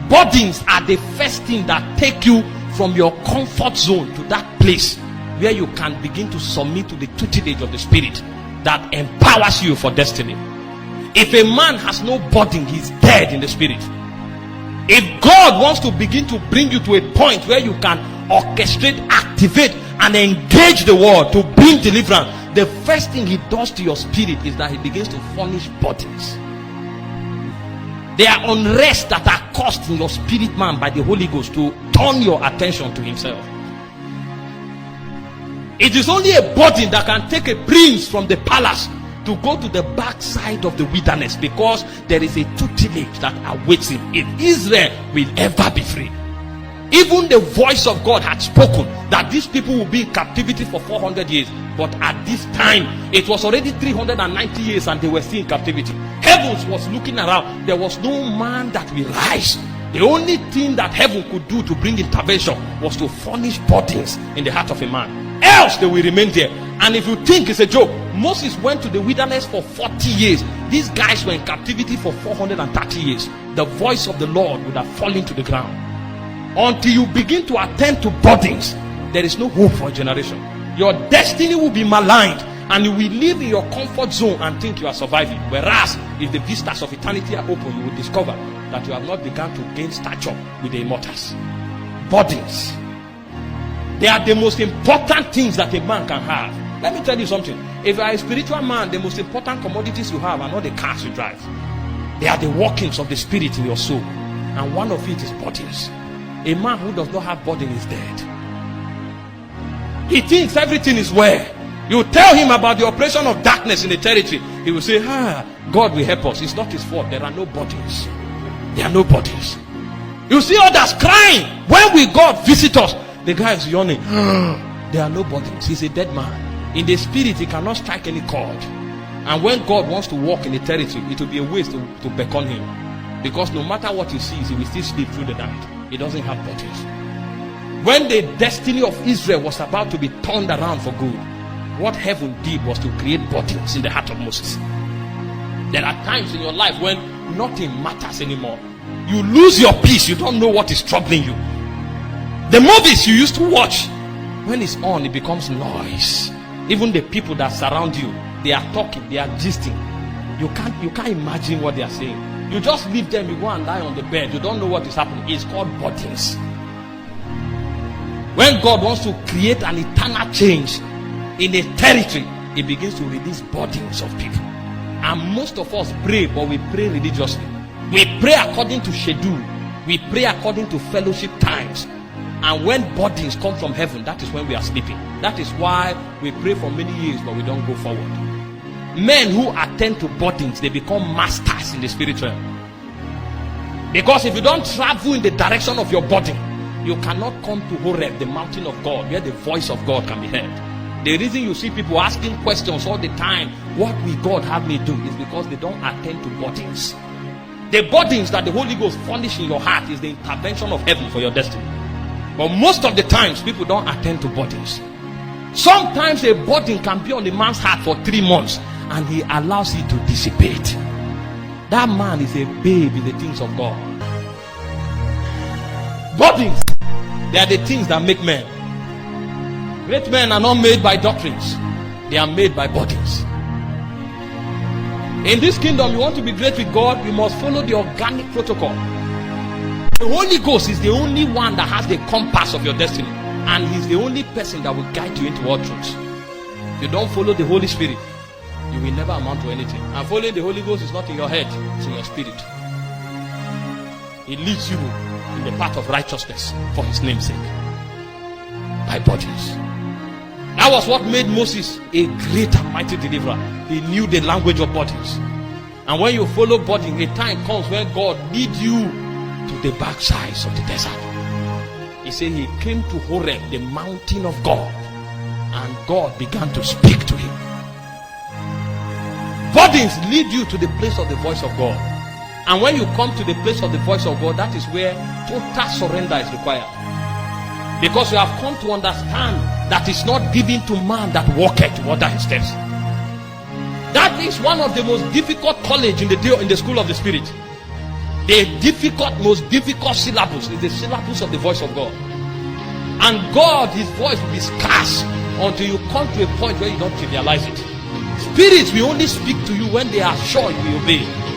Burdens are the first thing that take you from your comfort zone to that place where you can begin to submit to the tutelage of the Spirit that empowers you for destiny. If a man has no burden, he's dead in the Spirit. If God wants to begin to bring you to a point where you can orchestrate, activate, and engage the world to bring deliverance, the first thing he does to your spirit is that he begins to furnish burdens. There are unrest that are caused in your spirit man by the Holy Ghost to turn your attention to himself. It is only a burden that can take a prince from the palace to go to the backside of the wilderness, because there is a tutelage that awaits him if Israel will ever be free. Even the voice of God had spoken that these people will be in captivity for 400 years, but at this time it was already 390 years and they were still in captivity. Heavens was looking around. There was no man that will rise. The only thing that heaven could do to bring intervention was to furnish burdens in the heart of a man, else they will remain there. And if you think it's a joke, Moses went to the wilderness for 40 years. These guys were in captivity for 430 years. The voice of the Lord would have fallen to the ground. Until you begin to attend to burdens, there is no hope for a generation. Your destiny will be maligned, and you will live in your comfort zone and think you are surviving. Whereas if the vistas of eternity are open, you will discover that you have not begun to gain stature with the immortals. Burdens, they are the most important things that a man can have. Let me tell you something. If you are a spiritual man, the most important commodities you have are not the cars you drive. They are the workings of the Spirit in your soul, and one of it is burdens. A man who does not have burden is dead. He thinks everything is well. You tell him about the operation of darkness in the territory, he will say, God will help us. It's not his fault. There are no burdens. There are no burdens. You see others crying. When will God visit us? The guy is yawning. There are no burdens. He's a dead man. In the spirit, he cannot strike any chord. And when God wants to walk in the territory, it will be a waste to beckon him. Because no matter what he sees, he will still sleep through the night. He doesn't have burdens. When the destiny of Israel was about to be turned around for good, what heaven did was to create burdens in the heart of Moses. There are times in your life when nothing matters anymore. You lose your peace. You don't know what is troubling you. The movies you used to watch, when it's on, it becomes noise. Even the people that surround you, they are talking, they are gisting. You can't imagine what they are saying. You just leave them, you go and lie on the bed. You don't know what is happening. It's called burdens. When God wants to create an eternal change in a territory, he begins to release burdens of people. And most of us pray, but we pray religiously. We pray according to schedule. We pray according to fellowship times. And when burdens come from heaven, that is when we are sleeping. That is why we pray for many years, but we don't go forward. Men who attend to burdens, they become masters in the spiritual. Because if you don't travel in the direction of your burden, you cannot come to Horeb, the mountain of God, where the voice of God can be heard. The reason you see people asking questions all the time, what will God have me do, is because they don't attend to burdens. The burdens that the Holy Ghost furnish in your heart is the intervention of heaven for your destiny. But most of the times, people don't attend to burdens. Sometimes a burden can be on the man's heart for 3 months, and he allows it to dissipate. That man is a babe in the things of God. Burdens, they are the things that make men. Great men are not made by doctrines. They are made by burdens. In this kingdom, you want to be great with God, you must follow the organic protocol. The Holy Ghost is the only one that has the compass of your destiny, and he's the only person that will guide you into all truth. If you don't follow the Holy Spirit, you will never amount to anything. And following the Holy Ghost is not in your head, it's in your spirit. He leads you in the path of righteousness for his name's sake, by burdens. That was what made Moses a great and mighty deliverer. He knew the language of burdens. And when you follow burden, a time comes when God leads you to the backsides of the desert. He said he came to Horeb, the mountain of God, and God began to speak to him. Burdens lead you to the place of the voice of God. And when you come to the place of the voice of God, that is where total surrender is required. Because you have come to understand that it's not given to man that walketh to order his steps. That is one of the most difficult college in the school of the Spirit. The most difficult syllables is the syllables of the voice of God. And God, his voice will be scarce until you come to a point where you don't trivialize it. Spirits will only speak to you when they are sure you will obey.